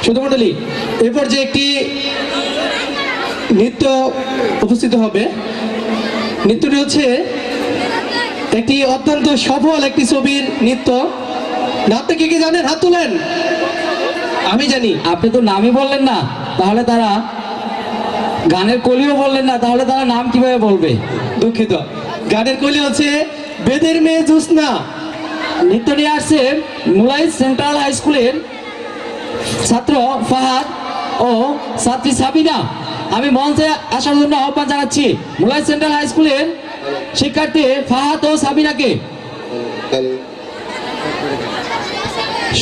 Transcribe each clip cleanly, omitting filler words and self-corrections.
শ্রোতামণ্ডলী, এই পর্যায়ে একটি নৃত্য উপস্থিত হবে। নৃত্যটি হচ্ছে একটি অত্যন্ত সফল একটি ছবির নৃত্য। নামটা কি কি জানেন? হাত তুলেন। আমি জানি। আপনি তো নামই বললেন না, তাহলে তারা গানের কলিও বললেন না, তাহলে তারা নাম কিভাবে বলবে? দুঃখিত। গানের কলি হচ্ছে বেদের মেয়ে জ্যোৎস্না। নৃত্য নিয়ে আসছে মুলাই সেন্ট্রাল হাই স্কুলের ছাত্র ফাহাদ ও ছাত্রী সাবিনা। আমি মঞ্চে আসার জন্য আহ্বান জানাচ্ছি মুলাই সেন্ট্রাল হাই স্কুলের শিক্ষার্থী ফাহাদ ও সাবিনাকে।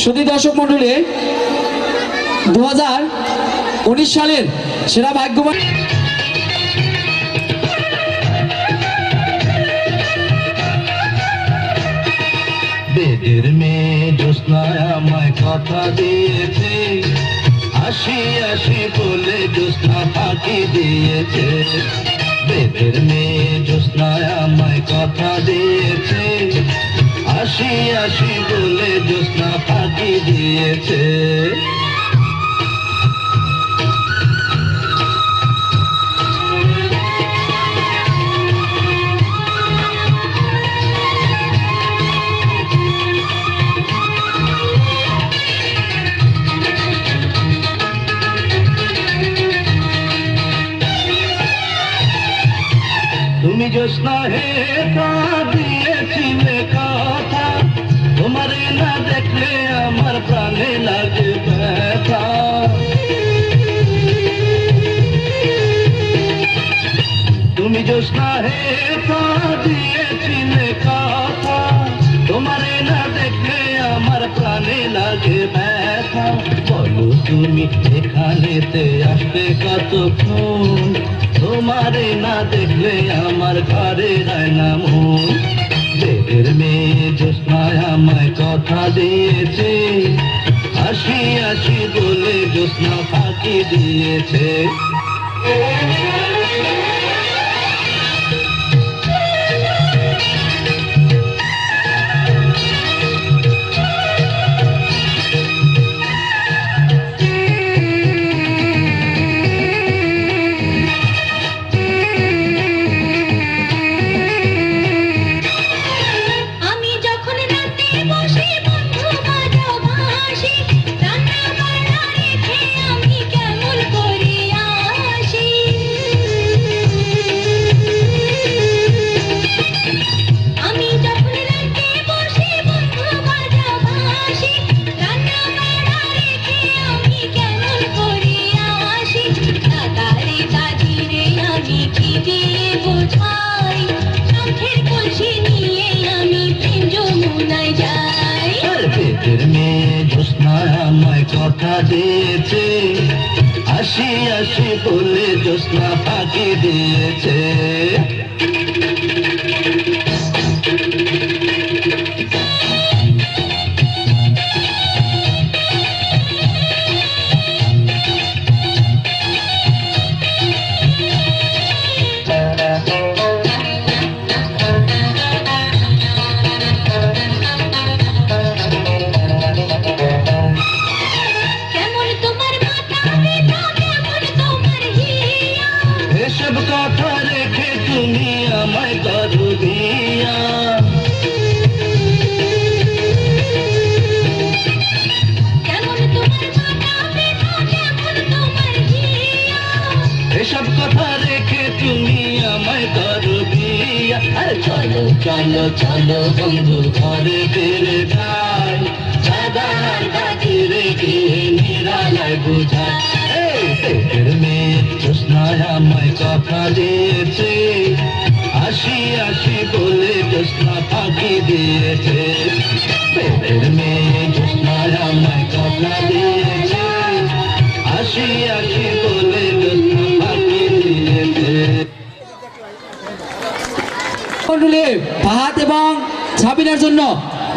সুধী দর্শক মন্ডলী, 2019 সালের সেরা ভাগ্যবান বেদের মেয়ে জ্যোৎস্নায় আমায় কথা দিয়েছে, আসি আসি বলে জ্যোৎস্না ফাঁকি দিয়েছে। বেদের মেয়ে জ্যোৎস্নায় আমায় কথা দিয়েছে, আসি আসি বলে জ্যোৎস্না ফাঁকি দিয়েছে। তুমি জ্যোৎস্না হে দিয়েছিলে কথা, তোমারে না দেখলে আমার প্রাণে লাগে ব্যথা। তুমি জ্যোৎস্না হে দিয়েছিলে কথা, তোমারে না দেখলে আমার প্রাণে লাগে ব্যথা। বলো তুমি এখানেতে আসবে কতক্ষণ, তোমারে না দেখলে আমার ঘরে রায় না মন। বেদের মেয়ে জ্যোৎস্নায় আমায় কথা দিয়েছে, আসি আসি বলে জ্যোৎস্না ফাঁকি দিয়েছে। কথা দিয়েছে, আসি আসি বলে জ্যোৎস্না ফাঁকি দিয়েছে। এসব কথা রেখে তুমি আমায় করো দিয়া, এসব কথা রেখে তুমি আমায় করো দিয়া। আরে চলো চলো চলো বন্ধু ঘরে ফিরে যাই, দাদার কাছে রেখে নিরালায় বুঝায়। বেদের মেয়ে জ্যোৎস্নায় আমায় কথা দিয়েছে, আসি আসি বলে জ্যোৎস্না ফাঁকি দিয়েছে। বেদের মেয়ে জ্যোৎস্নায় আমায় কথা দিয়েছে, আসি আসি বলে জ্যোৎস্না ফাঁকি দিয়েছে। মণ্ডলী, ফাহাদ এবং সাবিনার জন্য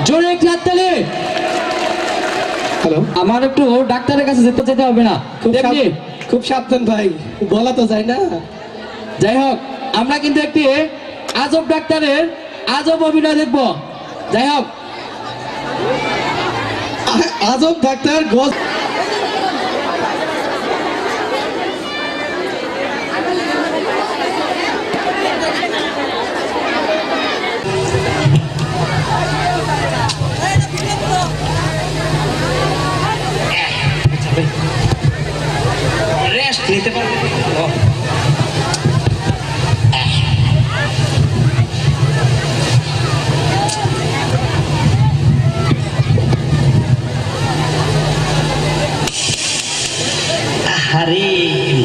জোরে একটি হাততালি। হ্যালো, আমার একটু ডাক্তারের কাছে যেতে হবে না? খুব সাবধান ভাই, বলা তো যায় না। যাই হোক, আমরা কিন্তু একটি আজব ডাক্তারের আজব অভিনয় দেখব। যাই হোক, আজব ডাক্তার নিতে পারবে? ও, আরে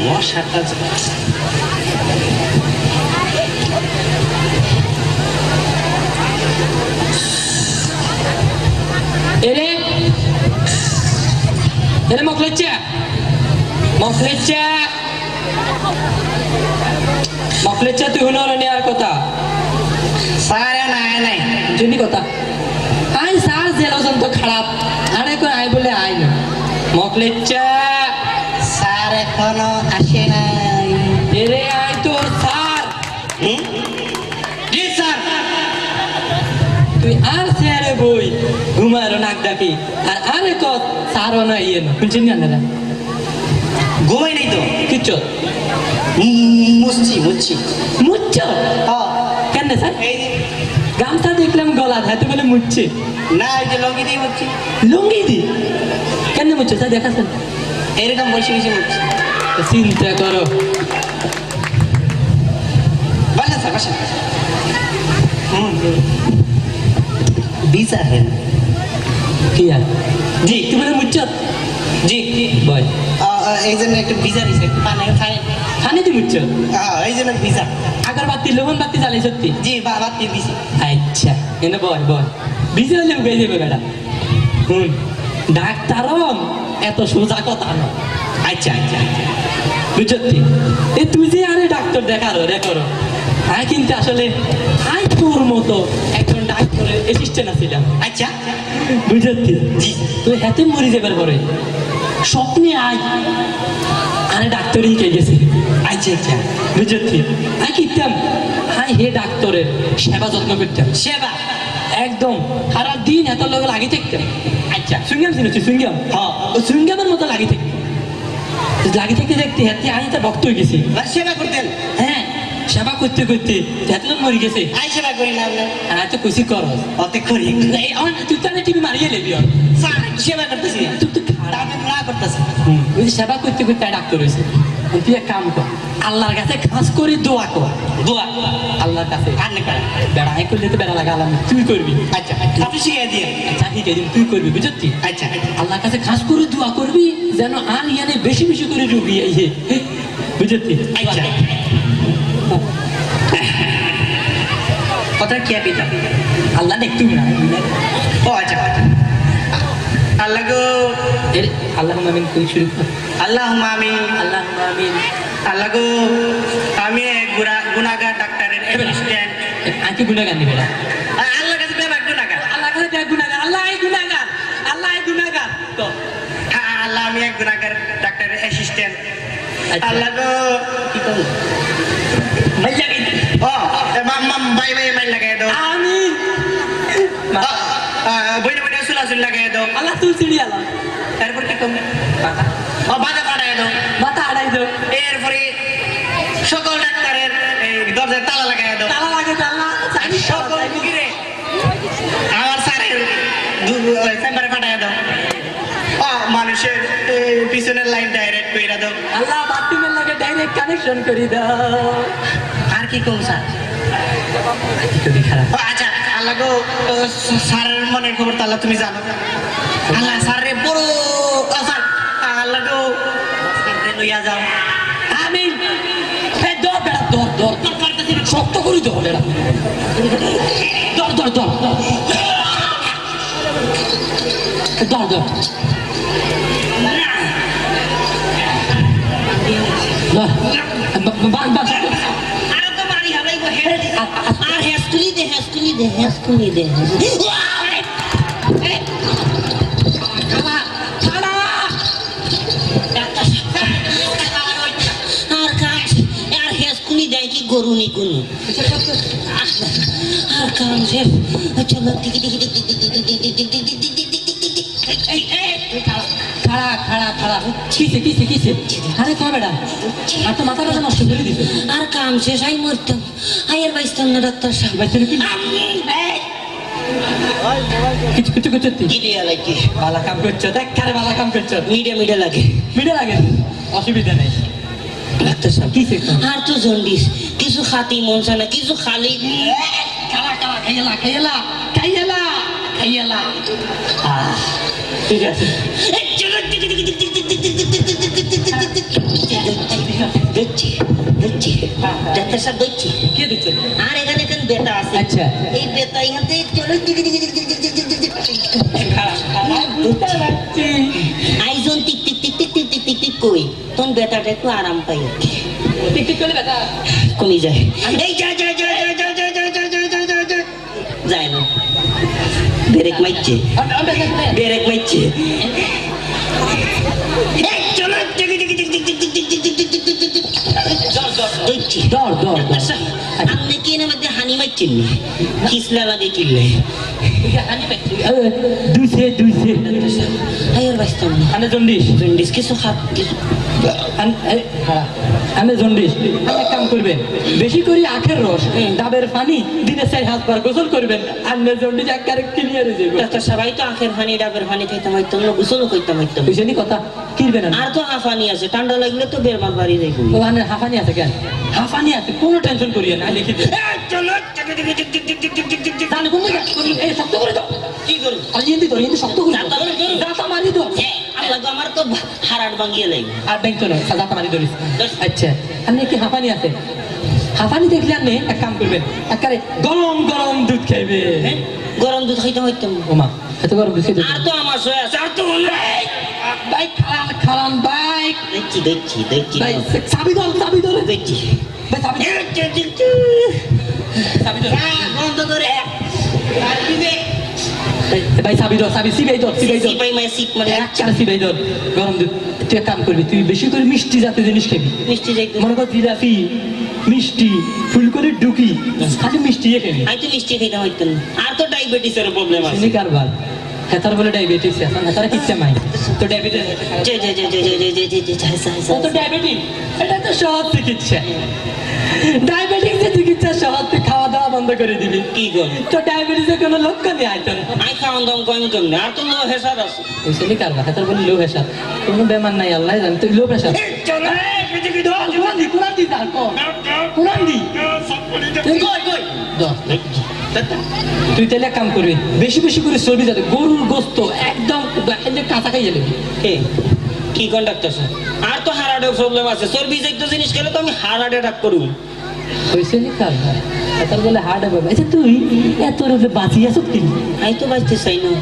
মশাটা এরে এরে মকলেচ্চা মকলেচ্চা মকলেচ্চা তুই হুনর নেওয়ার কথা স্যার নাই নাই জন্য কথা আই স্যার জেলাজন তো খারাপ আরে কই আই বলে আই না মকলেচ্চা স্যার এখনো আসে নাই। এরে আই তোর স্যার হুম? জি স্যার। তুই আর স্যারে বই ঘুমারো নাক ডাকি আর আরে কত স্যারও না ইয়ে না শুনছেন না ঘুমাই নাই তো, কিচ্ছু মুছছি মুছছি। মুচ্ছ হ্যাঁ, কেন স্যার এই যে গামছা দেখলাম গলা হাতে বলে মুচ্ছে না, এই যে লঙ্গি দিয়ে মুছছি। লুঙ্গি দি কেন মুচ্ছে স্যার দেখাচ্ছেন এরকম বসে বসে মুছছি। চিন্তা করো বসেন স্যার বসেন। ভিসা হেন। কি আর জি তুই বলে মুচ্ছ জি বল এই জন্য একটু ভিসা দিছে, একটু পানি খাই। খানি দি মুচ্ছ এই জন্য ভিসা। আগরবাতি লবণ বাতি জ্বালাই সত্যি জি বাবা দিয়ে দিছি। আচ্ছা এনে বল বল বিজে হলে উগাই যাবে বেটা হুন ডাক্তারম এত সোজা কথা না আচ্ছা আচ্ছা বুঝতি এ তুই যে আরে ডাক্তার দেখারো দেখো হ্যাঁ কিন্তু আসলে আই তোর মতো একজন ডাক্তারের অ্যাসিস্ট্যান্ট আছিলাম আচ্ছা বুঝতি জি তুই হাতে মরি যাবার পরে স্বপ্নে আই আরে ডাক্তারই কে গেছে আচ্ছা আচ্ছা বুঝতি আই কিতাম হাই হে ডাক্তারের সেবা যত্ন করতাম সেবা। একদম সারা দিন এত লোক লাগি থাকতাম আচ্ছা সুইংগাম চিনেছি সুইংগাম হ্যাঁ। ও সুইংগামের মতো লাগি থাকতাম লাগি থাকতে দেখতে হাতে আমি তার ভক্ত হয়ে গেছি না, সেবা করতেন? হ্যাঁ সেবা করতে করতে হাতে লোক মরে গেছে আই সেবা করি না আপনার? আর এত খুশি করস অতে করি। এই আমার তুই তো টিভি মারিয়ে নেবি আর স্যার সেবা করতেছি, তুই তো খারাপ আপনি না করতেছি। ওই যে সেবা করতে করতে ডাক্তার হয়েছে তুই এক কাম কর আল্লাহর কাছে খাস করে দোয়া কর দোয়া আল্লাহর কাছে আর না করেন? বেড়া আই করলে তো বেড়া লাগা আলাম তুই করবি আচ্ছা আপনি শিখিয়ে দিয়ে। আচ্ছা ঠিক আছে তুই করবি বুঝতি আচ্ছা আল্লাহর কাছে খাস করে দোয়া করবি যেন আর ইয়ানে বেশি বেশি করে রুগী আইয়ে বুঝতি আচ্ছা কথা কি আপনি? আল্লাহ দেখতুম না ও আচ্ছা আল্লাহ গো, এর আল্লাহ মামিন তুই শুরু কর আল্লাহ আমিন। আল্লাহ মামিন আল্লাহ গো, আমি এক গুনাগার ডাক্তারের অ্যাসিস্ট্যান্ট। আঁকি গুণাগান দিবে না আল্লাহর কাছে বেবাক গুনাগার। আল্লাহ কাছে দেখ গুণাগান আল্লাহ এই গুণাগান আল্লাহ এই গুণাগান তো হ্যাঁ আল্লাহ, আমি এক গুনাগার ডাক্তারের অ্যাসিস্ট্যান্ট। আচ্ছা। আল্লাহ গো, কি করবো মাইল লাগাই ও বাই বাই মাইল লাগাই দাও। আমিন বইনে বইনে সুলাসুল লাগাই দাও। আল্লাহ তুই চিড়ি আল্লাহ তারপর কি করবে? বাধা পাঠাই দাও। মাথা আড়াই দাও এরপরে সকল ডাক্তারের এই দরজায় তালা লাগাই দাও। তালা লাগে আল্লাহ জানি সকল রুগীরে আমার স্যারের চেম্বারে পাঠাই দাও। মানুষের পিছনের লাইন ডাইরেক্ট করে দাও। আল্লাহ বাথরুমের লাগে ডাইরেক্ট কানেকশন করে দাও আর কি কম স্যার? যদি খারাপ আচ্ছা আল্লাহ গো, স্যারের মনের খবর তো আল্লাহ তুমি জানো। আল্লাহ স্যারে বড় স্যার, আল্লাহ গো স্যারে লইয়া যাও। আমিন এই দর বেড়া দর দর শক্ত করি দর বেড়া দর দর দর দর দর আরো তো মারি হবে গো, হেড আর হেস্কুলি দে হেস্কুলি দে হেস্কুলি দে। আর কাজ আর হেস্কুলি দেয় কি গরু নি কোনো আর কাম সে চলো টিকি টিকি টিকি টিকি টিকি টিকি টিকি খাড়া খাড়া খাড়া কিসে কিসে কিসে আরে কো বেড়া আর তো মাথা ব্যথা নষ্ট করে দিছে আর কাম শেষ আই মরতাম আয়ের বাইস্তাম না ডাক্তার সাহেব। বাইতে কি কিছু কিছু কিছু মিডিয়া লাগে, ভালো কাম করছো দেখ কারে ভালো কাম করছো মিডিয়া লাগে। মিডে লাগে অসুবিধা নেই ডাক্তার সাহেব কি সে আর তো জন্ডিস কিছু খাতি মন চায় না কিছু খালি খালা খালা খাইলা খাইলা খাইলা খাইলা ঠিক আছে দেখছি দেখছি ডাক্তার সাহেব দেখছি কে দিচ্ছে আর এখানে এখানে বেটা আছে আচ্ছা এই বেটা ইহাতে চলো আইজন টিক টিক টিক টিক টিক টিক টিক টিক কই তখন বেটাটা একটু আরাম পাই আর কি টিক টিক করে ব্যথা কমে যায় এই যা যা যা যা যা যা যা যা যা যা যা যা যায় না ব্রেক মারছে ব্রেক মারছে এই চলো টিক টিক টিক টিক টিক টিক টিক টিক টিক টিক টিক টিক দেখছি ডর ডর আপনি কি না মধ্যে হানি মারছেন কিসলা লাগে কিনলে দুইছে দুইছে আয়ার বাস্তব না আনে জন্ডিস জন্ডিস কিছু খাত কিছু আনে জন্ডিস আপনি এক কাম করবেন বেশি করে আখের রস ডাবের পানি দিনে 4 বার গোসল করবেন আনে জন্ডিস একবারে ক্লিয়ার হয়ে যাবে ডাক্তার সবাই তো আখের পানি ডাবের পানি খাইতাম হইতো না গোসলও করতাম হইতো বুঝেনি কথা কিনবেন না আর তো হাফানি আছে ঠান্ডা লাগলে তো বেরবার বাড়ি যাইব ও আনে হাফানি আছে কেন হাফানি আছে কোনো টেনশন করিয়ে না লিখে দেন চলো তাহলে কোন জায়গা এই শক্ত করে দাও কি করব আর ইন্দি ধরে ইন্দি শক্ত করে দাও দাঁতা ধরে ধরো। দাঁতা মারি দাও আল্লাহ গো, আমার তো হারাট ভাঙিয়ে লাগবে আর ব্যাংক তো নয় দাঁতা মারি ধরিস আচ্ছা আপনি কি হাফানি আছে হাফানি দেখলে আপনি এক কাম করবেন একবারে গরম গরম দুধ খাইবে গরম দুধ খাইতে হইতাম ওমা এত গরম দুধ খাইতে আর তো আমার সয়ে আছে আর তো বাইক খালান খালান বাইক দেখছি দেখছি দেখছি ভাই চাবি ধরে দেখছি ভাই চাবি ধরে বন্ধ করে ভাই চাবি ধর চাবি সিবাই ধর সিপাই মাই সিপ মানে একটা সিবাই ধর গরম দুধ তুই এক কাম করবি তুই বেশি করে মিষ্টি জাতীয় জিনিস খাবি মিষ্টি যাইতে মনে কর জিলাপি মিষ্টি ফুল করে ডুকি খালি মিষ্টি খাবি আমি তো মিষ্টি খাইতে হইতাম আর তো ডায়াবেটিসের প্রবলেম আছে চিনি কারবার হেতার বলে ডায়াবেটিস এখন হেতার কিচ্ছা মাই তো diabetes J J J J J J J J J J তো ডায়াবেটিস এটা তো সহজ চিকিৎসা ডায়াবেটিস যে চিকিৎসা সহজ তুই খাওয়া দাওয়া বন্ধ করে দিবি কি কর তো ডায়াবেটিসের কোনো লক্ষণই আইতো না আই খাওয়ান দাম কম কম আর তো লো হেসার আছে বুঝলি কারবার হেতার বলে লো প্রেশার কোনো বেমার নাই আল্লাহ জানে তুই লো প্রেশার চলো কোরআন দি তার কোরআন দি কই কই তুই তাহলে এক কাম করবি বেশি বেশি করে চর্বি যাতে গরুর গোস্ত একদম কাঁচা খাইয়ে নেবি কি কন্ডাক্টর স্যার আর তো হার্টের প্রবলেম আছে চর্বি জাতীয় জিনিস খেলে তো আমি হার্ট অ্যাটাক করব হয়েছে নি কার তার বলে হার্ট হবে আচ্ছা তুই এত রোগে বাঁচি আছো কি আমি তো বাঁচতে চাই না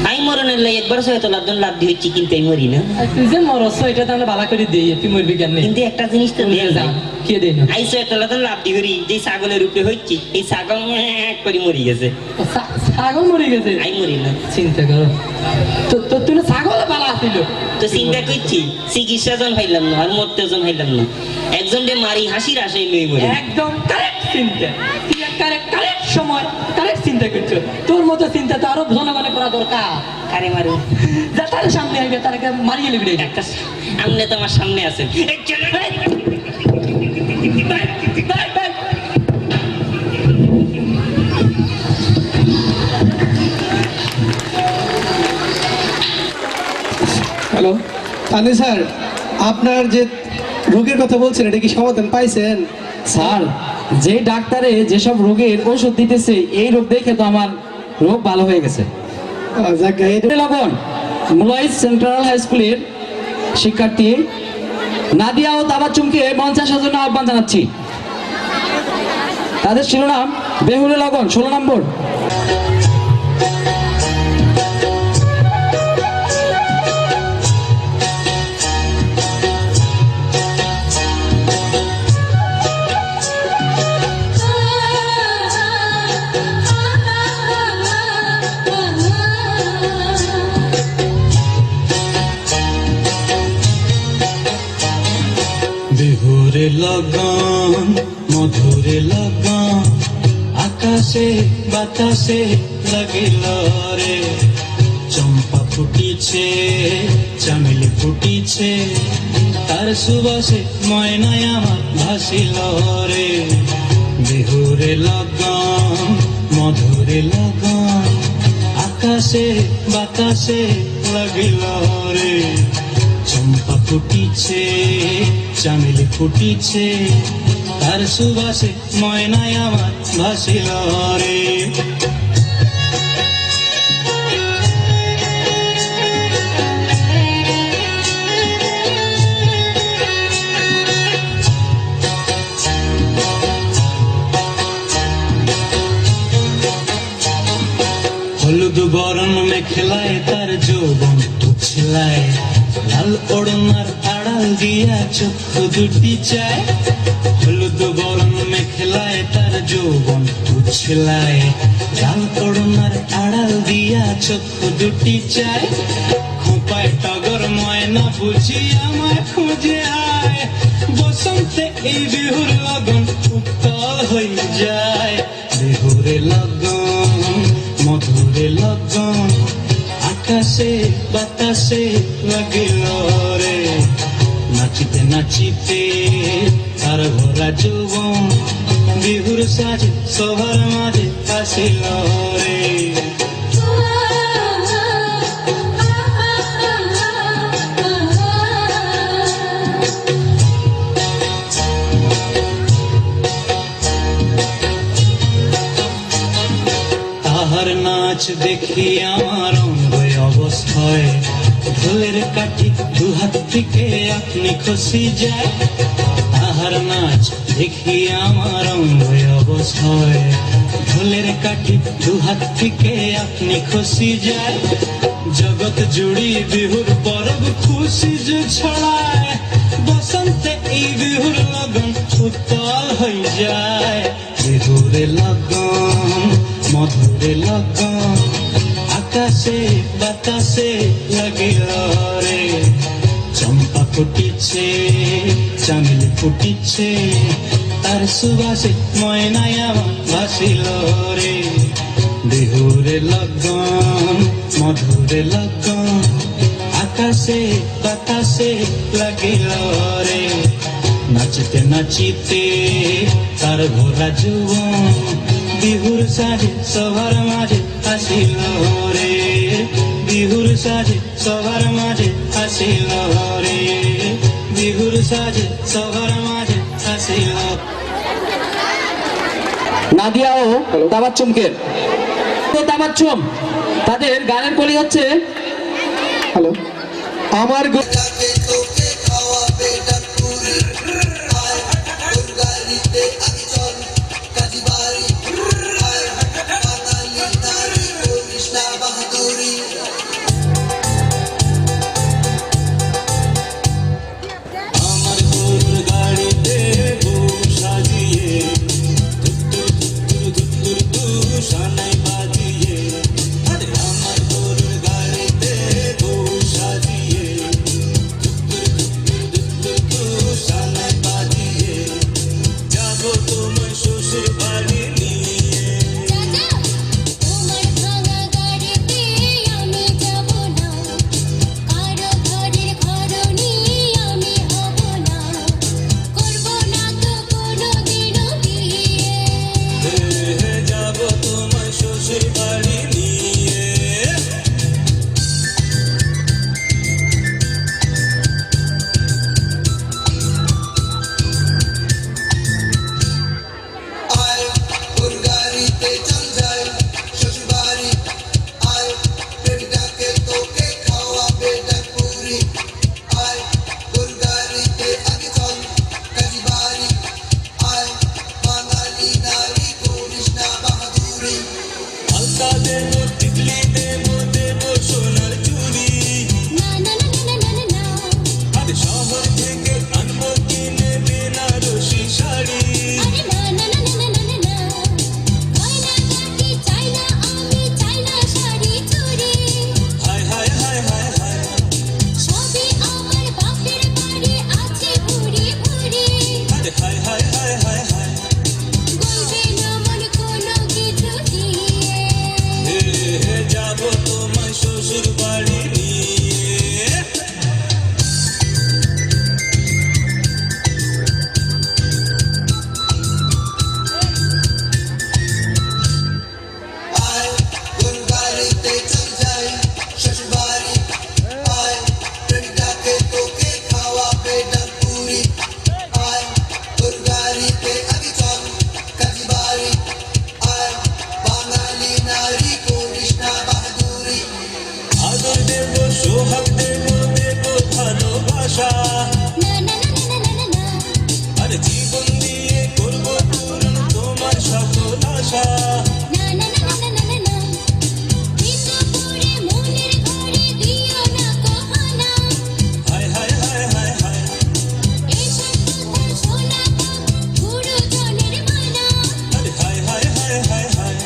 আমি মরণের লাই একবার সহায়তা লাভ দিয়ে হচ্ছে কিন্তু আমি মরি না আর তুই যে মরছ এটা তো আমরা বালা করে দিই তুই মরবি কেন কিন্তু একটা জিনিস তো দিয়ে যা কে দেই না আই সহায়তা লাভ দিয়ে করি যে ছাগলের উপরে হচ্ছে এই ছাগল এক করে মরি গেছে ছাগল মরে গেছে আমি মরি না চিন্তা করো তো তো তুই না ছাগল বালা আসিল তো চিন্তা করছি চিকিৎসা জন হইলাম না আর মরতে জন হইলাম না একজন যে মারি হাসির আশাই নই মরি একদম কারেক্ট চিন্তা তুই কারেক্ট সময় কারেক্ট চিন্তা করছো তোর মতো চিন্তা তো আরো জনগণে করা দরকার কারে মারু যা তার সামনে আসবে তারকে মারিয়ে নেবি রে একটা আমনে তো আমার সামনে আছেন এই চলো হ্যালো তানি স্যার আপনার যে রোগের কথা বলছেন এটা কি সমাধান পাইছেন স্যার যে ডাক্তারে যেসব রোগের ওষুধ দিতেছে এই রোগ দেখে তো আমার রোগ ভালো হয়ে গেছে যাক লগন মুলাইজ সেন্ট্রাল হাই স্কুলের শিক্ষার্থী নাদিয়া ও তাবাচ্চুমকে মঞ্চে আসার জন্য আহ্বান জানাচ্ছি তাদের শিরোনাম বেহুলে লগন 16 নম্বর বিহুরে লগন মধুরে লগন আকাশে বাতাসে লাগিল রে চম্পা ফুটিছে চামেলি ফুটিছে তার সুবাসে ময়নায় আমার ভাসিল রে বিহুরে লগন মধুরে লগন আকাশে বাতাসে লাগিল রে চম্পা ফুটিছে চামেলি ফুটিছে তার সুবাসে ময়নায় আমার ভাসিল রে হলুদ বরণ মেখলায় তার যৌবন উছলায় লাল ওড়নার আড়াল দিয়া চক্ষু দুটি চায় হলুদ বরণ মেখলায় তার যৌবন উছলায় লাল ওড়নার আড়াল দিয়া চক্ষু দুটি চায় খোঁপায় টগর ময়না বুঝি আমায় খুঁজে আয় বসন্তে এই বিহুর লগন উত্তল হয়ে যায় বিহুরে লগন মধুরে লগন আকাশে বাতাসে লাগিল রে নাচিতে নাচিতে তার ভরা যৌবন বিহুর সাজে সবার মাঝে আসিল রে তাহার নাচ দেখি আমার অঙ্গ অবস্থায় ঢোলের কাঠি দু হাত থেকে আপনি খসি যায় তাহার নাচ দেখি আমার অঙ্গ অবস্থায় ঢোলের কাঠি দু হাত থেকে আপনি খসি যায় জগৎ জুড়ি বিহুর পরব খুশি যে ছড়ায় বসন্তে এই বিহুর লগন উত্তল হয়ে যায় বিহুরে লগন মধুরে লগন আকাশে বাতাসে লাগিল রে চম্পা ফুটিছে চামেলি ফুটিছে তার সুবাসে ময়নায় আমার ভাসিল রে বিহুরে লগন মধুরে লগন আকাশে বাতাসে লাগিল রে নাচিতে নাচিতে তার ভরা যৌবন বিহুর সাজে সবার মাঝে আসিল রে বিহুর সাজে সবার মাঝে আসিল রে বিহুর সাজে সবার মাঝে আসিল নাদিয়া ও তাবাচ্চুমকে তো তাবাচ্চুম তাদের গানের কলি হচ্ছে হ্যালো আমার তাকে তোকে খাওয়াবে ডাকুরি আয় তোর গাড়িতে আগে চল কাজীবাড়ি আয় বাঙালি নারী করিস না বাহাদুরি আমার গরুর গাড়িতে বউ সাজিয়ে সানাই বাজিয়ে আরে আমার গরুর গাড়িতে বউ সাজিয়ে আশা আর জীবন দিয়ে করবো পূরণ তোমার সকল আশা হায় হায় হায় হায় হায় আরে হায় হায় হায় হায় হায়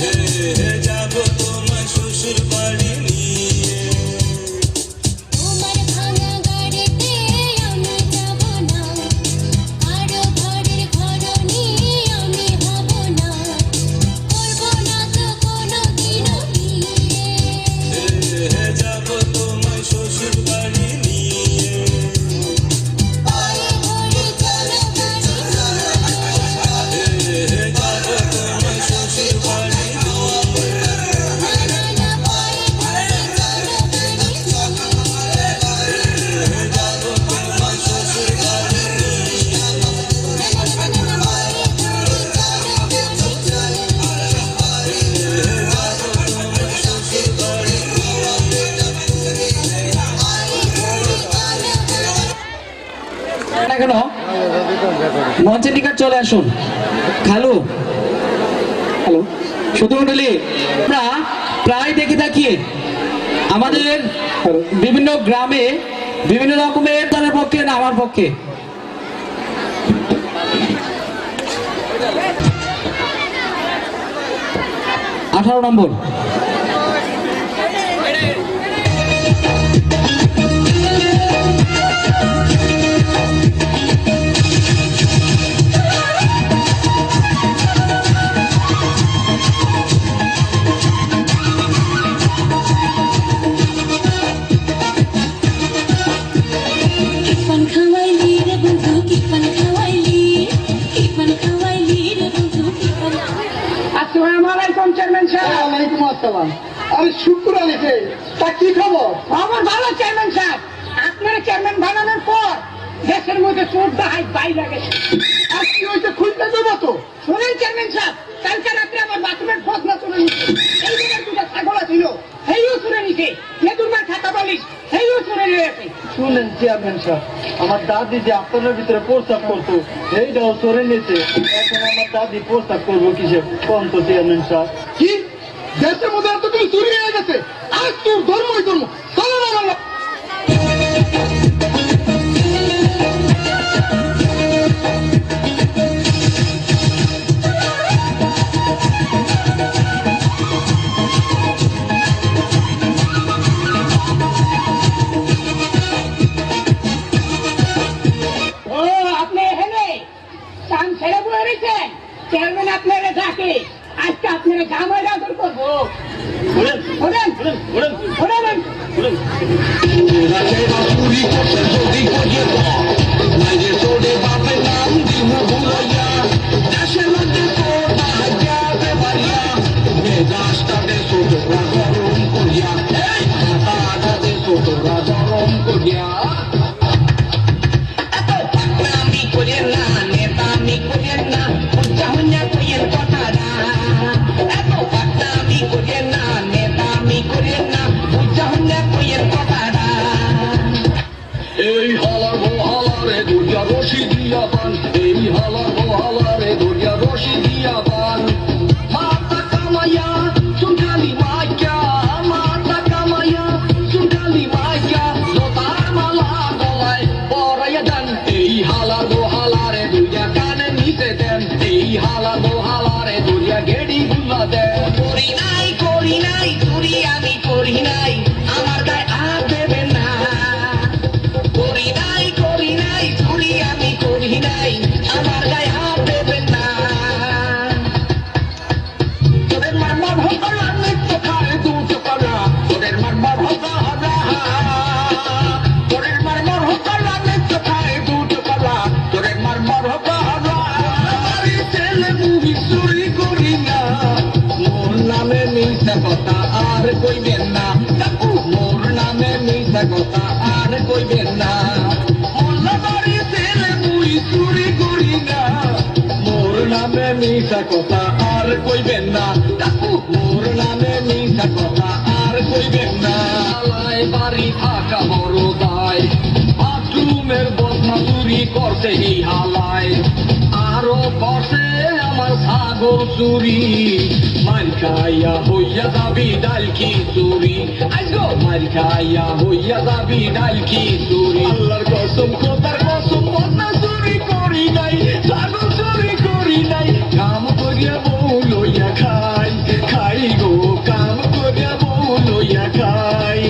হে হে যাবো তোমার শ্বশুর বাড়ি নিয়ে হে হে যাবো তোমার শ্বশুর বাড়ি নিয়ে হে হে যাবো তোমার শ্বশুর বাড়ি না কেন মঞ্চের নিকট চলে আসুন। খালু হ্যালো শুধু মন্ডলী, আমরা প্রায় দেখে থাকি আমাদের বিভিন্ন গ্রামে বিভিন্ন রকমের তাদের পক্ষে না আমার পক্ষে আঠারো নম্বর কিপন খাওয়াইলি রে বন্ধু কিপন খাওয়াইলি রে বন্ধু কিপন আসসালামু আলাইকুম চেয়ারম্যান সাহেব। ওয়ালাইকুম আসসালাম। আমি শুক্র আলিতে তা কি খবর? খবর ভালো চেয়ারম্যান সাহেব। আপনারা চেয়ারম্যান বানানোর পর দেশের মধ্যে চোর ডাহাই বাইরে গেছে। আর কি হয়েছে খুলতে দেবো তো? শোনেন চেয়ারম্যান সাহেব, কালকে রাত্রে আমার বাথরুমের ফসলা চলে নিচ্ছে। এই জায়গায় দুটা ছাগল ছিল, সেইও চুরে নিছে। মেদুরমার খাতা বালিশ, সেইও চুরে নিয়ে গেছে। শুনেন চেয়ারম্যান সাহেব, আমার দাদি যে আপনার ভিতরে প্রস্তাব করতো এইটাও সরে নিয়েছে। এখন আমার দাদি প্রস্তাব করবো কিসে কোন তো চেয়ারম্যান সাহেব? কি দেশের মধ্যে এতগুলো চুরি হয়ে গেছে? আজ তোর ধর্মই ধর্ম, চলো না আমার ও আপনি এখানে চান ছেড়ে বয়ে রয়েছেন। চেয়ারম্যান আপনারা ডাকে, আজকে আপনারা জামাই আদর করবো। Oren, Oren, Oren, Oren. এই হালার হালারে দরিয়া রশি দিয়া বান, এই হালার হালারে দরিয়া রশি দিয়া বান। মাথা কামাইয়া চুনকালি মাইয়া, মাথা কামাইয়া চুনকালি মাইয়া, লতার মালা গলায় পরাইয়া দেন। এই হালার হালারে দরিয়া কানে নিতে দেন, এই হালার হালারে দরিয়া গেড়ি গুলা দেন। করি নাই চুরি আমি করি নাই, আমার গায়ে আর দেবেন না। করি নাই চুরি আমি করি নাই, আমার গায়ে আর দেবেন না। তোদের মারমার হতারা নিত্য খায় দুটো করা, তোদের মারমার হতারা, তোদের মারমার হতারা নিত্য খায় দুটো করা, তোদের মারমার হতারা। আমারই ছেলে মুভি চুরি করি না, মোর নামে মিথ্যা কথা আর কইবেন না। মোর নামে মিথ্যা কথা আর কইবেন না। মোল্লাবাড়ি ছেলে মুই চুরি করি না, মোর নামে মিথ্যা কথা আর কইবেন না। মোর নামে মিথ্যা কথা আর কইবেন না। করছে এই হালায়, আরো করছে আমার ছাগল চুরি, মার খাইয়া হইয়া যাবি ডাল কি চুরি, আইগো মার খাইয়া হইয়া যাবি ডাল কি চুরি। আল্লাহর কসম খোদার কসম বন্যা চুরি করি নাই, ছাগল চুরি করি নাই, কাম করিয়া বউ লইয়া খাই, খাই গো কাম করিয়া বউ লইয়া খাই।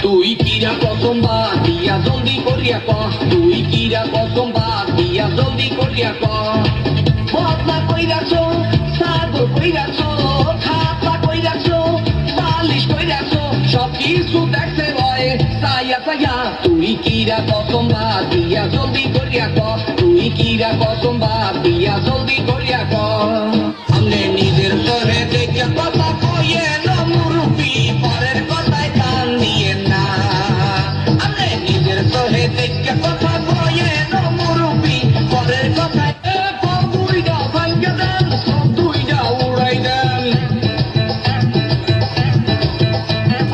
তুই কিরা কসম বাদ দিয়া জলদি করিয়া ক, তুই কিরা কসম বাদ দিয়া জলদি করিয়া ক। বদনা কইরাছো, ছাগল কইরাছো, খাপা কইরাছো, বালিশ কইরাছো, সব কিছু দেখতে ভয়ে সায়া সায়া। তুই কিরা কসম বাদ দিয়া জলদি করিয়া ক, তুই কিরা কসম বাদ দিয়া জলদি করিয়া ক। আমনে নিজের চোখে দেখে কথা কইয়ে না মুরুবি, পরের কথায় কান দিয়ে না। আমনে নিজের চোখে দেখে কথা কইয়ে না মুরুবি, পরের কথায় পর দুইটা ভাঙ্গে দেন, সব দুইটা উড়াই দেন।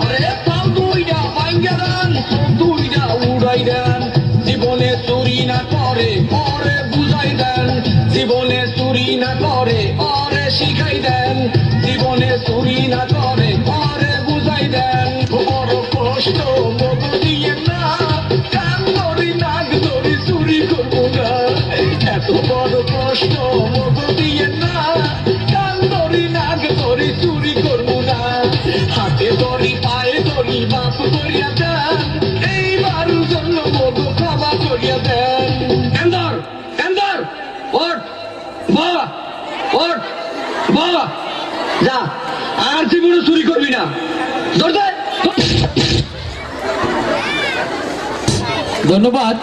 আরে পর দুইটা ভাঙ্গে দেন, সব দুইটা উড়াই দেন। জীবনে চুরি না করে পরে বুঝাই দেন, জীবনে চুরি না করে পরে শিখাই দেন, জীবনে চুরি না করে পরে বুঝাই দেন। বড় কষ্ট মত দিয়ে না, কান ধরি নাক ধরি চুরি করবো না, এত বড় কষ্ট মত দিয়ে না, কান ধরি নাক ধরি চুরি করবো না। হাতে ধরি পায়ে ধরি বাপ করিয়া দেন, এইবার জন্য মত ক্ষমা করিয়া দেন। এন্দর এন্দর ওঠ বাবা, ওঠ বাবা, যা আর জীবনে চুরি করবি না। ধরতে ধন্যবাদ।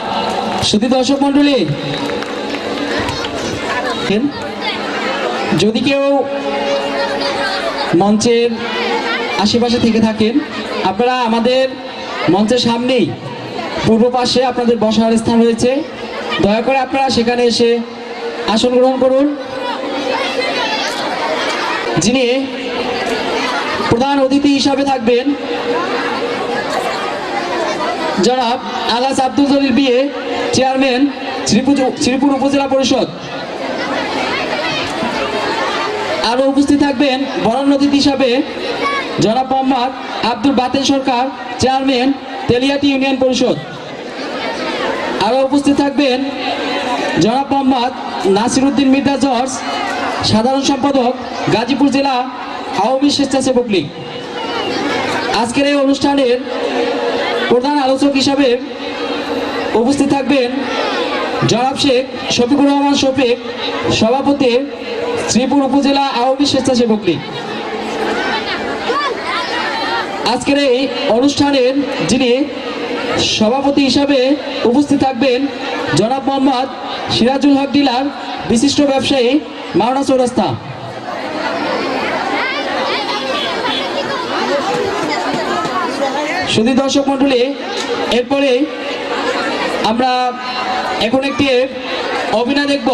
শুধু দর্শক মন্ডলী, যদি কেউ মঞ্চের আশেপাশে থেকে থাকেন, আপনারা আমাদের মঞ্চের সামনেই পূর্ব পাশে আপনাদের বসার স্থান রয়েছে, দয়া করে আপনারা সেখানে এসে আসন গ্রহণ করুন। যিনি প্রধান অতিথি হিসাবে থাকবেন জনাব আলহাজ আব্দুল জলিল বিয়ে, চেয়ারম্যান শ্রীপুর উপজেলা পরিষদ। আরও উপস্থিত থাকবেন বরেণ্য অতিথি হিসাবে জনাব মোহাম্মদ আব্দুল বাতেন সরকার, চেয়ারম্যান তেলিয়াটি ইউনিয়ন পরিষদ। আরও উপস্থিত থাকবেন জনাব মোহাম্মদ নাসিরউদ্দিন মির্জা জর্জ, সাধারণ সম্পাদক গাজীপুর জেলা আওয়ামী স্বেচ্ছাসেবক লীগ। আজকের এই অনুষ্ঠানের প্রধান আলোচক হিসাবে উপস্থিত থাকবেন জনাব শেখ শফিকুর রহমান শফিক, সভাপতি শ্রীপুর উপজেলা আওয়ামী স্বেচ্ছাসেবক লীগ। আজকের এই অনুষ্ঠানের যিনি সভাপতি হিসাবে উপস্থিত থাকবেন জনাব মোহাম্মদ সিরাজুল হক ডিলার, বিশিষ্ট ব্যবসায়ী, মাওনা চৌরাস্তা। শুধু দর্শক মন্ডলী, এরপরে আমরা এখন একটি অভিনয় দেখব।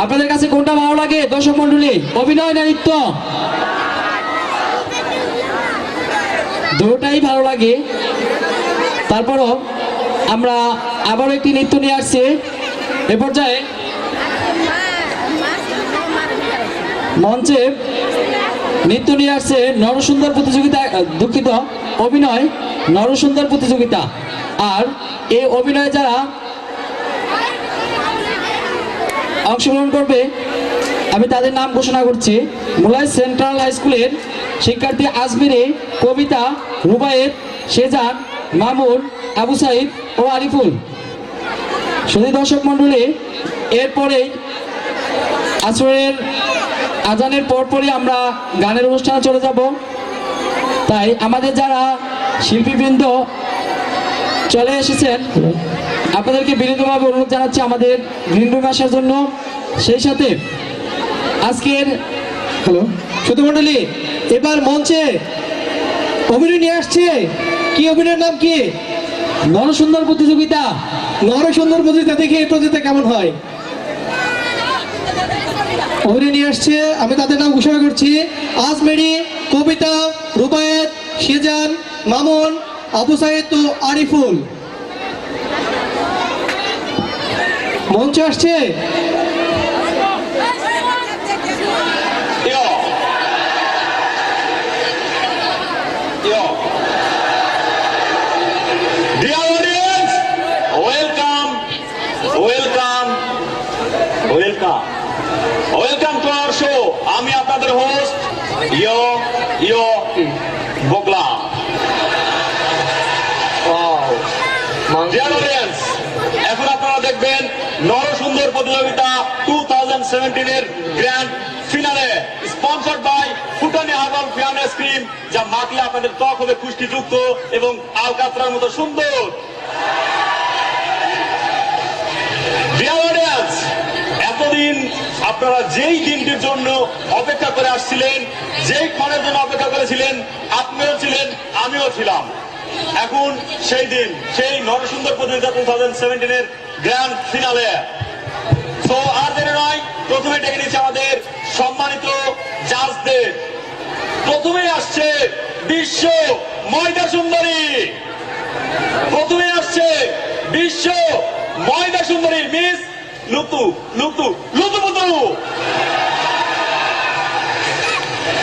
আপনাদের কাছে কোনটা ভালো লাগে দর্শক মন্ডলী, অভিনয় না নৃত্য? দুটাই ভালো লাগে। তারপরও আমরা আবারও একটি নৃত্য নিয়ে আসছি। এ পর্যায়ে মঞ্চে নৃত্য নিয়ে আসছে নরসুন্দর প্রতিযোগিতা, দুঃখিত, অভিনয় নরসুন্দর প্রতিযোগিতা। আর এই অভিনয়ে যারা অংশগ্রহণ করবে আমি তাদের নাম ঘোষণা করছি। মুলাই সেন্ট্রাল হাই স্কুলের শিক্ষার্থী আজমিরে, কবিতা, রুবায়েত, সেজান, মামুন, আবু সাইদ ও আরিফুল। শুধু দর্শক মন্ডলী, এরপরেই আসরের আজানের পরপরই আমরা গানের অনুষ্ঠানে চলে যাব। তাই আমাদের যারা শিল্পীবৃন্দ চলে এসেছেন আপনাদেরকে বিনীতভাবে অনুরোধ জানাচ্ছি আমাদের গ্রিন রুমে আসার জন্য। সেই সাথে আজকের হ্যালো শুধু মন্ডলী, এবার মঞ্চে অভিনয় নিয়ে আসছে। কি অভিনয়ের নাম কি? নরসুন্দর প্রতিযোগিতা। নরসুন্দর প্রতিযোগিতা, দেখি এই প্রতিযোগিতা কেমন হয়। অভিনয় নিয়ে আসছে, আমি তাদের নাম ঘোষণা করছি। আজমেরি, কবিতা, রুবায়েত, সেজান, মামুন, আবু সাইদ ও আরিফুল। মঞ্চ আসছে Yo. Yo. Dear audience, welcome, welcome, welcome, welcome to our show. আমি আপনাদের হোস্ট ইয়ো বগলা। Dear audience, এখন আপনারা দেখবেন নরসুন্দর প্রতিযোগিতা 2017 এর গ্র্যান্ড ফিনালে স্পন্সর্ড বাই ফুটানি হার্বাল ফেয়ারনেস ক্রিম, যা মাখলে আপনাদের ত্বক হবে পুষ্টিযুক্ত এবং আলকাতরার মতো সুন্দর। Dear audience, এতদিন আপনারা যেই দিনটির জন্য অপেক্ষা করে আসছিলেন, যেই ক্ষণের জন্য অপেক্ষা করেছিলেন, আপনিও ছিলেন, আমিও ছিলাম। এখন সেই দিন, সেই নরসুন্দর প্রতিযোগিতা 2017 এর গ্র্যান্ড ফিনালে। তো আর দেরি নয়, প্রথমে ডেকে নিচ্ছে আমাদের সম্মানিত জাজদের। প্রথমে আসছে বিশ্ব ময়দা সুন্দরী, প্রথমে আসছে বিশ্ব ময়দা সুন্দরী মিস লুতু লুতু লুতুপুতু।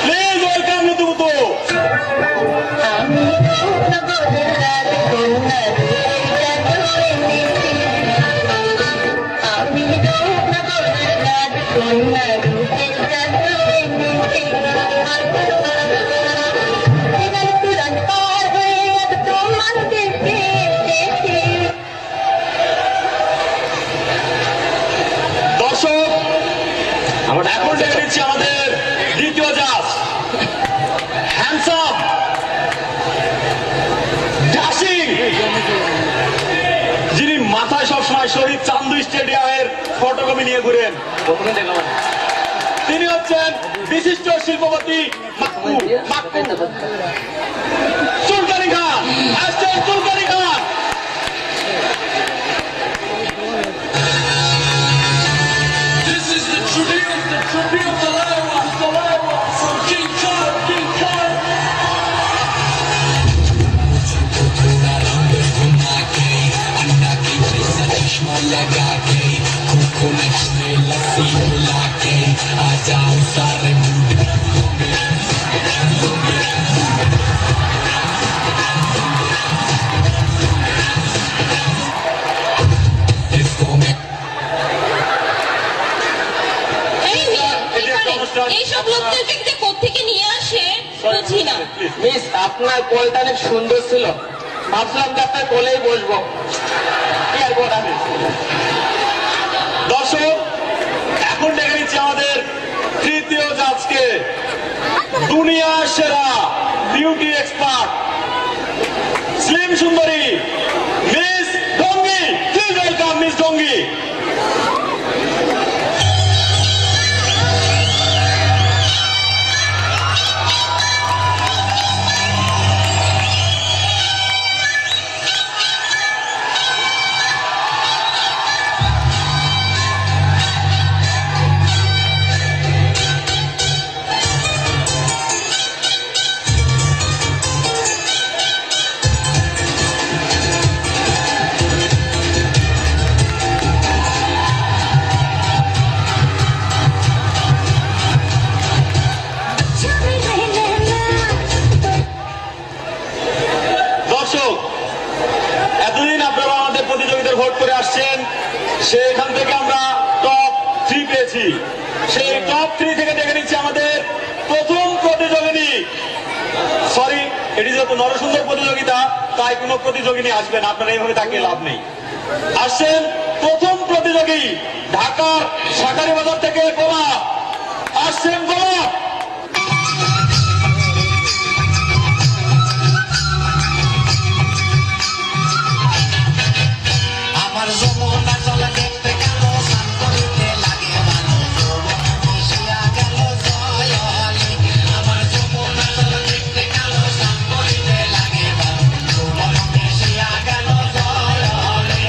প্লিজ ওয়েলকাম লুতুপুতু। দর্শক, এখন ডেকে নিচ্ছি আমাদের দ্বিতীয় জাজ, হ্যান্ডসাম ডাসিং, যিনি মাথায় সবসময় শহীদ চান্দু স্টেডিয়ামের ফটোকপি নিয়ে ঘুরেন। তিনি হচ্ছেন বিশিষ্ট শিল্পপতি মাক্কু সুলতানি খান। আসছেন সুলতানি খান। This is the tribute to Laiwa from King Khan. এই মেয়ে, এইসব লোকদেরকে যে কোত্থেকে নিয়ে আসে বুঝি না। মিস, আপনার কোলটা অনেক সুন্দর ছিল, ভাবছিলাম যে আপনার কোলেই বসবো। কি আর বলা মিস। দর্শক, এখন ডেকে নিচ্ছি আমাদের তৃতীয় জাজকে, দুনিয়া সেরা বিউটি এক্সপার্ট স্লিম সুন্দরী মিস ডঙ্গি। প্লিজ ওয়েলকাম মিস ডঙ্গি। দর্শক, এতদিন আপনারা আমাদের প্রতিযোগিতার ভোট করে আসছেন, সেখান থেকে আমরা টপ 3 পেয়েছি। সেই টপ 3 থেকে দেখে নিচ্ছি আমাদের প্রথম প্রতিযোগিনী। সরি, এটি যেহেতু নরসুন্দর প্রতিযোগিতা, তাই কোনো প্রতিযোগিনী আসবেন, আপনারা এইভাবে তাকিয়ে লাভ নেই। আসছেন প্রথম প্রতিযোগী ঢাকার শাকারি বাজার থেকে গোলাপ। আসছেন গোলাপ। আমার যমুনা জল দেখতে গেল, স্নান করিতে লাগে ভালো, যৌবন মিশিয়া গেল জয়লে। আমার যমুনা জল দেখতে গেল, স্নান করিতে লাগে ভালো, যৌবন মিশিয়া গেল জয়লে।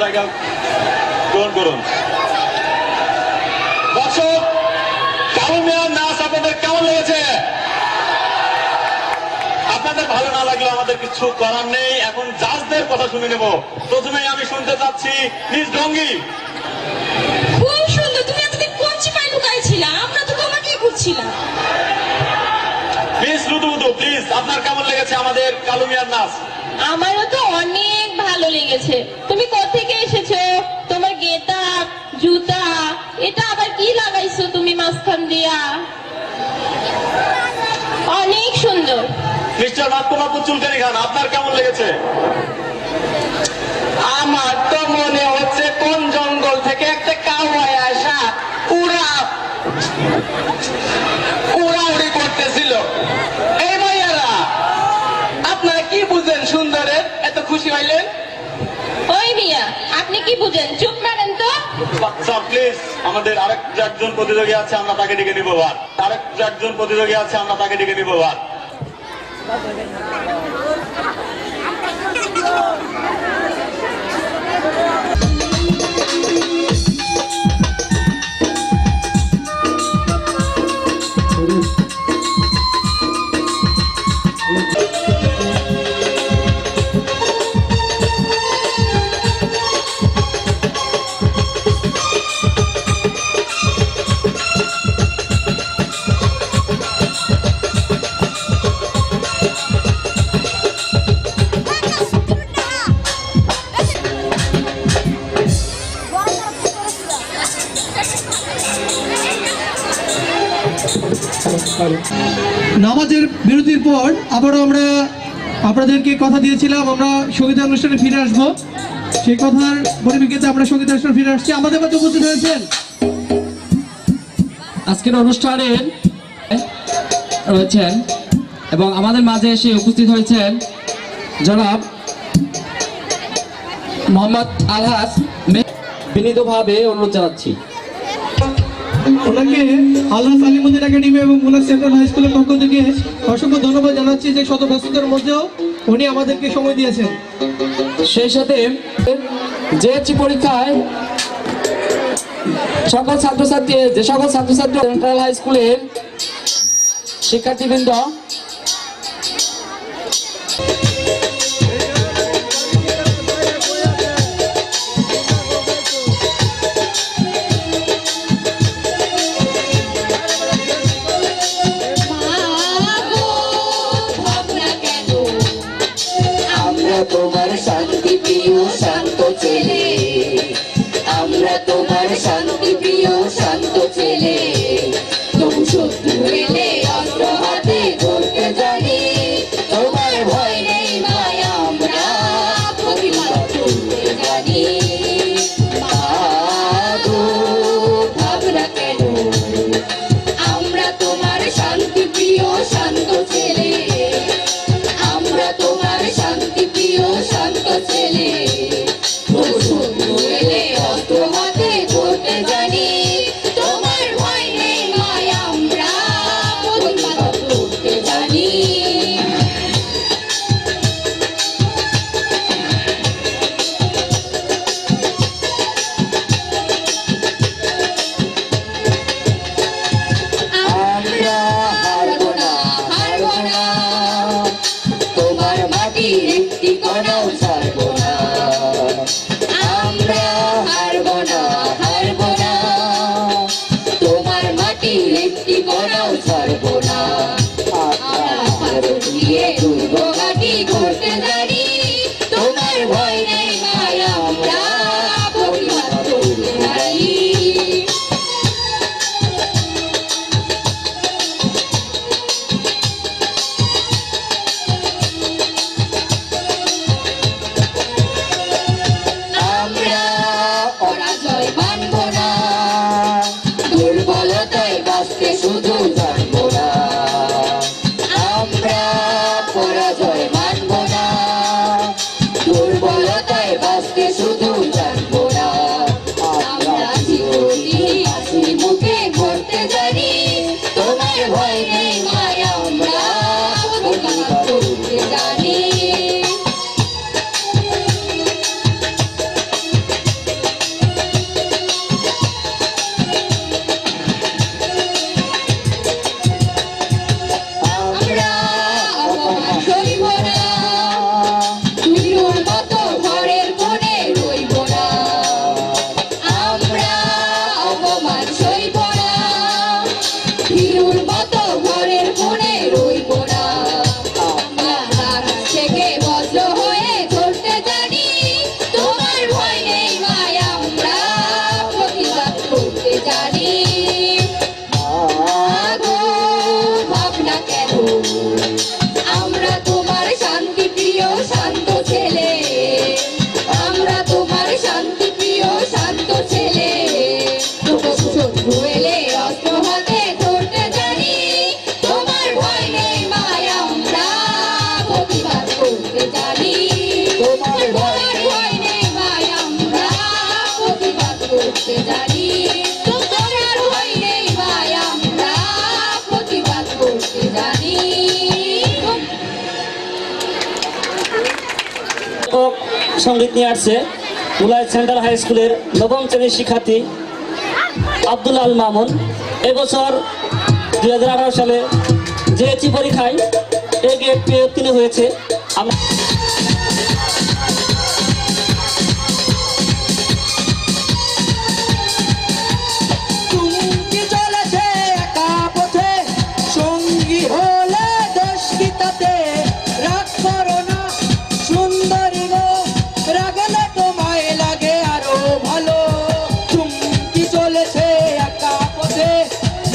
জায়গা গ্রহণ করুন। দর্শক, কালু মিয়ার নাচ আপনাদের কেমন লেগেছে? আপনাদের ভালো না লাগলে আমাদের কিছু করার নেই। এখন জাজদের কথা শুনে নেব। প্রথমেই আমি শুনতে চাচ্ছি নিজ ডঙ্গি। খুব সুন্দর। তুমি এতদিন কোন চিপায় লুকাইছিলা? আমরা তো তোমাকেই খুঁজছিলাম। প্লিজ লুতুবুতু, প্লিজ আপনার কেমন লেগেছে আমাদের কালু মিয়ার নাচ? আমারও তো অনেক ভালো লেগেছে। তুমি কোত্থেকে এসেছো? তোমার গেটআপ, জুতা, এটা আবার কি লাগাইছো তুমি মাঝখান দিয়া? অনেক সুন্দর। মিস্টার মাতকুমাপুর চুলকানি খান, আপনার কেমন লেগেছে? আমার তো মনে হচ্ছে কোন জঙ্গল থেকে একটা কাউয়ায় আসা উড়াউড়ি করতেছিল। এই ভাইয়ারা, আপনারা কি বুঝেন সুন্দরের? এত খুশি হইলেন? ওই মিয়া, আপনি কি বুঝেন? চুপ মারেন তো। স্যার প্লিজ, আমাদের একজন প্রতিযোগী আছে, আমরা তাকে ডেকে নিব। একজন প্রতিযোগী আছে, আমরা তাকে ডেকে নিব। নামাজের বিরতির পর আবারও আমরা আপনাদেরকে কথা দিয়েছিলাম আমরা সঙ্গীত অনুষ্ঠানে ফিরে আসব। সেই কথার পরিপ্রেক্ষিতে আমরা সঙ্গীত অনুষ্ঠানে ফিরে আসছি। আমাদের মধ্যে উপস্থিত হয়েছেন আজকের অনুষ্ঠানে রয়েছেন এবং আমাদের মাঝে এসে উপস্থিত হয়েছেন জনাব মোহাম্মদ আলহাস। বিনীতভাবে অনুরোধ জানাচ্ছি ওনাকে আল্লাহ সালিমুদ্দিন একাডেমি এবং মুলার সেন্ট্রাল হাই স্কুলের পক্ষ থেকে অসংখ্য ধন্যবাদ জানাচ্ছি যে শত ব্যস্ততার মধ্যেও উনি আমাদেরকে সময় দিয়েছেন। সেই সাথে জেএসসি পরীক্ষায় যে সকল ছাত্রছাত্রী সেন্ট্রাল হাই স্কুলের শিক্ষার্থীবৃন্দ তোমার শান্তি প্রিয় শান্ত ছেলে, আমরা তোমার শান্তি প্রিয় শান্ত ছেলে। তবু শত্রু এলে অস্ত্র হাতে ধরতে জানি, তোমার ভয় নেই মায়া, আমরা প্রতিবাদ করতে জানি। মাগো ভাবনা কেন, আমরা তোমার শান্তি প্রিয় শান্ত ছেলে, আমরা তোমার শান্তি প্রিয় শান্ত ছেলে। তবু শত্রু এলে অস্ত্র হাতে ধরতে জানি, তোমার ভয় নেই মায়া, আমরা প্রতিবাদ করতে জানি। আমরা হারবো না, হারবো না, তোমার মাটির একটি কণাও ছাড়বো না। আমরা হারবো না, হারবো না, তোমার মাটির একটি কণাও ছাড়বো না। আমরা ভারত নিয়ে দুর্গঘাটি করতে জানি, তোমার ভয় নেই মায়া, আমরা প্রতিবাদ করতে জানি। আমরা পরাজয় মানব না, দুর্বলতায় বাঁচতে শুধু জানবো না। আমরা পরাজয় মানব না, দুর্বলতায় বাঁচতে শুধু জানবো না। আমরা চিরদিন হাসি মুখে করতে জানি, তোমার ভয় নেই মায়া, আমরা প্রতিবাদ করতে জানি। আমরা তোমার শান্তি প্রিয় শান্ত ছেলে, আমরা তোমার শান্তি প্রিয় শান্ত ছেলে। শত্রু এলে অস্ত্র হাতে ধরতে জানি, তোমার ভয় নেই মায় আমরা প্রতিবাদ করতে জানি। তোমার ভয় নেই মায় আমরা প্রতিবাদ করতে জানি। তোমার ভয় নেই মায় আমরা প্রতিবাদ করতে জানি। সঙ্গীত নিয়ে আসছে মুলাইত সেন্ট্রাল হাই স্কুলের নবম শ্রেণীর শিক্ষার্থী আব্দুল আল মামুন। এবছর 2018 সালে জেএসসি পরীক্ষায় এ গ্রেড পেয়ে উত্তীর্ণ হয়েছে। আমরা চুমকি চলেছে একা পথে, সঙ্গী হলে দোষ কি তাতে? রাগ করো না সুন্দরী গো, রাগলে তোমায় লাগে আরো ভালো। চুমকি চলেছে একা পথে,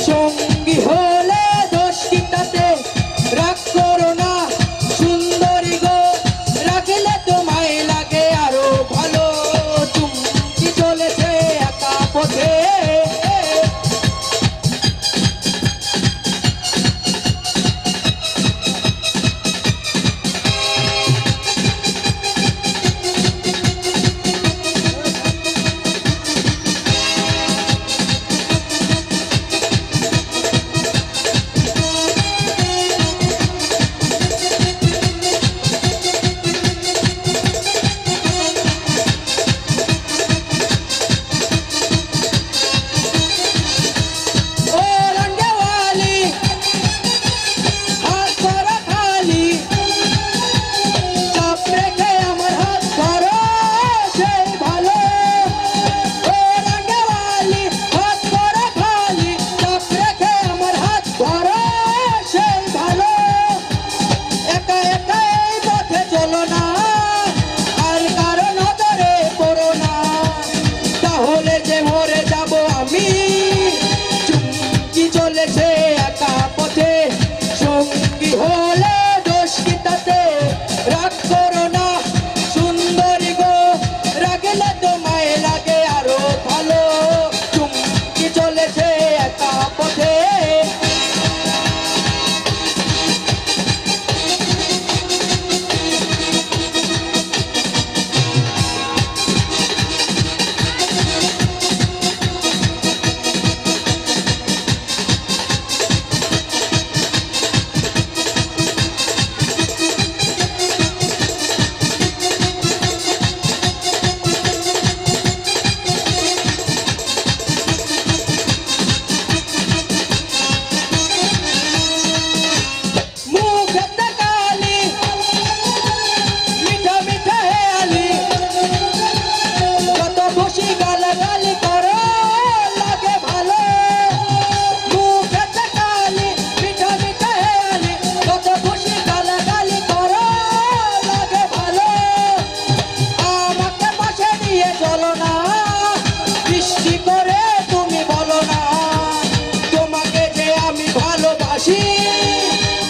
সঙ্গী হলে দোষ কি তাতে? রাগ করো না সুন্দরী গো, রাগলে তোমায় লাগে আরো ভালো। চুমকি চলেছে একা পথে। ও রঙ্গওয়ালি হাত ধরো খালি, চাপ রেখে আমার হাত ধরো সেই ভালো। ও রঙ্গওয়ালি হাত ধরো খালি, চাপ রেখে আমার হাত ধরো সেই ভালো। একা একা এই পথে চলো না, আর কারো নজরে পড়ো না, তাহলে যে মরে যাব আমি। চুমকি চলেছে একা পথে, সঙ্গী হলে দোষ কি তাতে? রাগ করো না সুন্দরী গো, রাগলে তোমায় লাগে আরো ভালো। চুমকি চলেছে একা পথে। মুখেতে কালি, মিঠা মিঠা হেয়ালি, কত খুশি গালাগালি করো লাগে ভালো। মুখেতে কালি, মিঠা মিঠা হেয়ালি, কত খুশি গালাগালি করো লাগে ভালো। আমাকে পাশে নিয়ে চলো না, বৃষ্টি করে তুমি বলো না, তোমাকে যে আমি ভালোবাসি।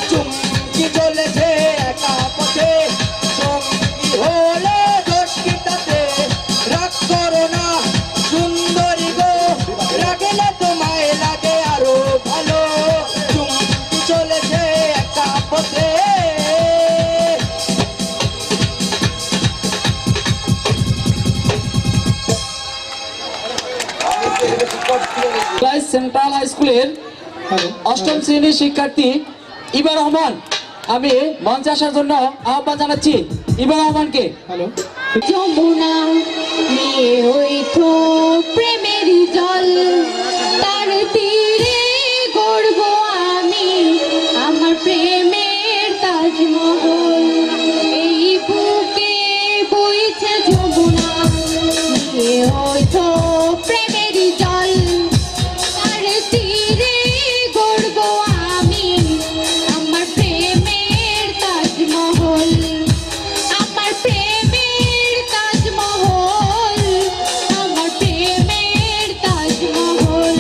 চুমকি চলেছে একা পথে, সঙ্গী হলে দোষ কি তাতে? রাগ করো না সুন্দরী গো, রাগলে তোমায় লাগে আরো ভালো। চুমকি চলেছে একা পথে। মুলাইত সেন্ট্রাল হাই স্কুলের অষ্টম শ্রেণীর শিক্ষার্থী ইবা রহমান, আমি মঞ্চে আসার জন্য আহ্বান জানাচ্ছি ইবা রহমানকে। হ্যালো, যমুনা নিয়ে হইতো প্রেমের জল, তার তীরে গড়ব আমি আমার প্রেমের তাজমহল। এই বুকে বইছে যমুনা নিয়ে হইতো প্রেমের জল, তার তীরে গড়ব আমি আমার প্রেমের তাজমহল। আমার প্রেমের তাজমহল, আমার প্রেমের তাজমহল।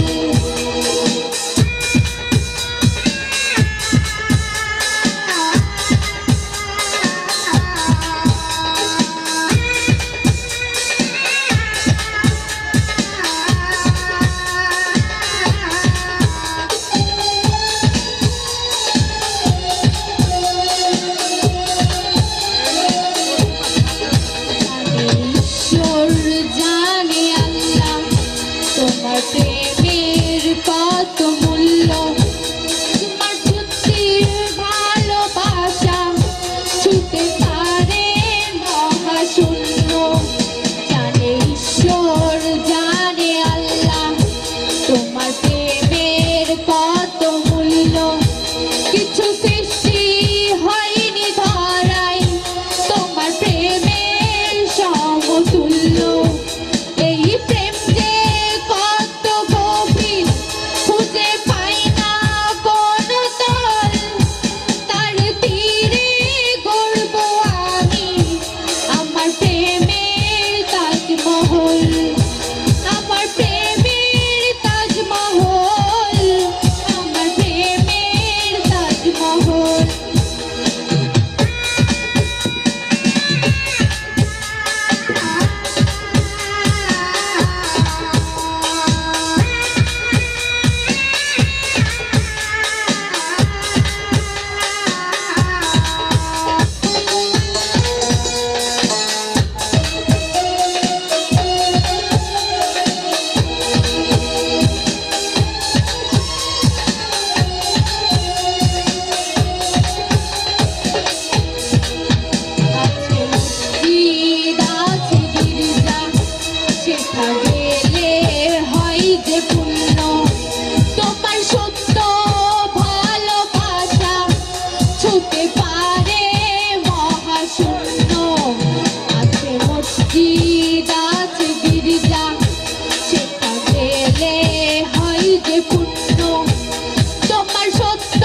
তোমার সত্য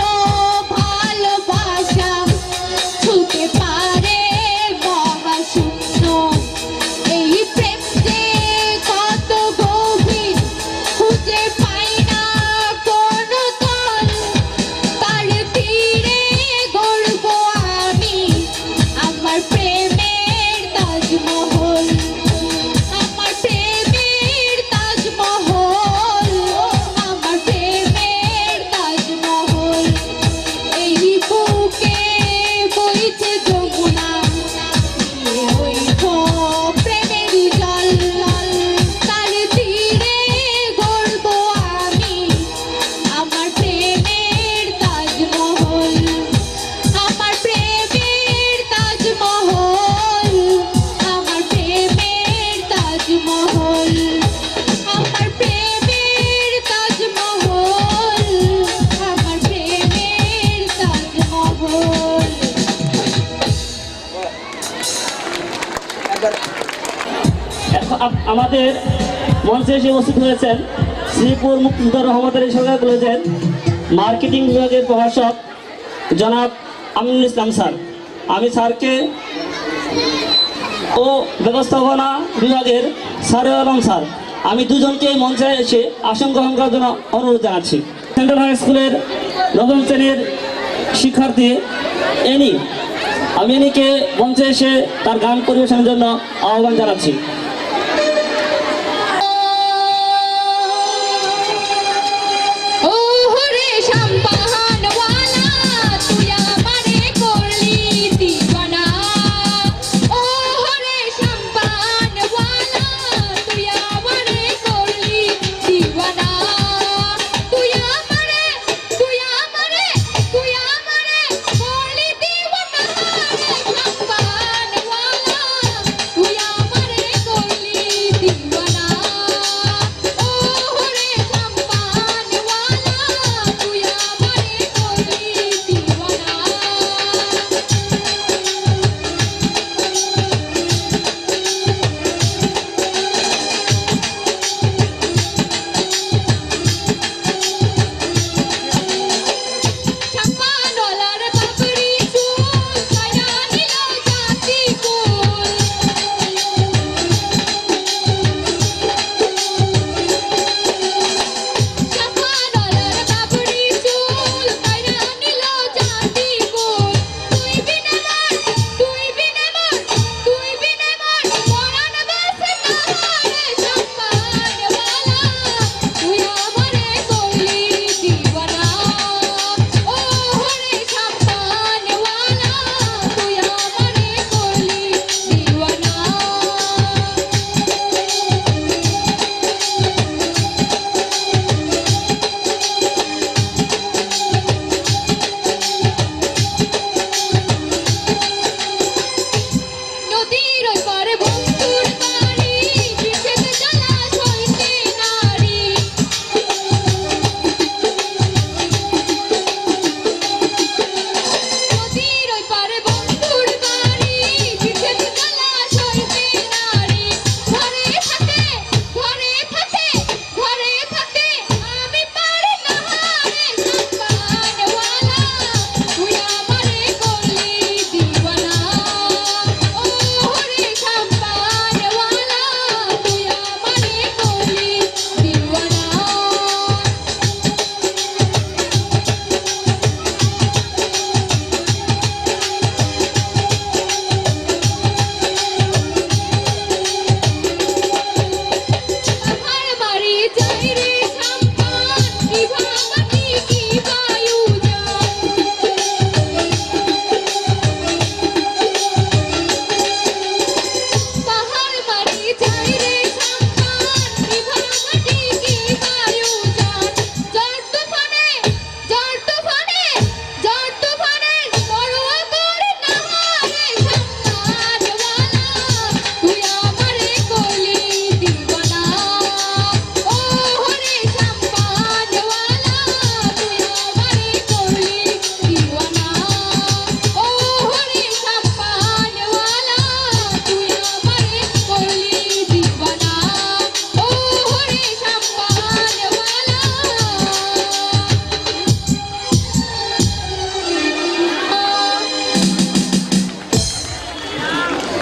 ভালোবাসা ছুতে পারে মহাশূন্য। এই প্রেম যে কত গভীর খুঁজে পাই না কোনো তল, তার তীরে গড়ব আমি আমার প্রেমের তাজমহল, আমার প্রেমের তাজমহল, আমার প্রেমের তাজমহল। এই বুকে বইছে যমুনা, হইব প্রেমের জল, তার তীরে গড়ব আমি আমার প্রেমের তাজমহল, আমার প্রেমের তাজমহল, আমার প্রেমের তাজমহল, আমার প্রেমের তাজমহল, আমার প্রেমের তাজমহল। আমাদের মঞ্চে এসে উপস্থিত হয়েছেন শ্রীপুর মুক্তিযোদ্ধা রহমত আলী সরকারি কলেজের মার্কেটিং বিভাগের প্রভাষক জনাব আমিনুল ইসলাম স্যার। আমি স্যারকে ও ব্যবস্থাপনা বিভাগের স্যার আলম স্যার, আমি দুজনকে এই মঞ্চে এসে আসন গ্রহণ করার জন্য অনুরোধ জানাচ্ছি। সেন্ট্রাল হাই স্কুলের নবম শ্রেণীর শিক্ষার্থী এনি, আমি এনিকে মঞ্চে এসে তার গান পরিবেশনের জন্য আহ্বান জানাচ্ছি। ওরে শাম্পাহানওয়ালা তুই আমারে করলি দিওয়ানা, ওরে শাম্পাহানওয়ালা তুই আমারে করলি দিওয়ানা, তুই আমারে করলি দিওয়ানা, রে শাম্পাহানওয়ালা তুই আমারে করলি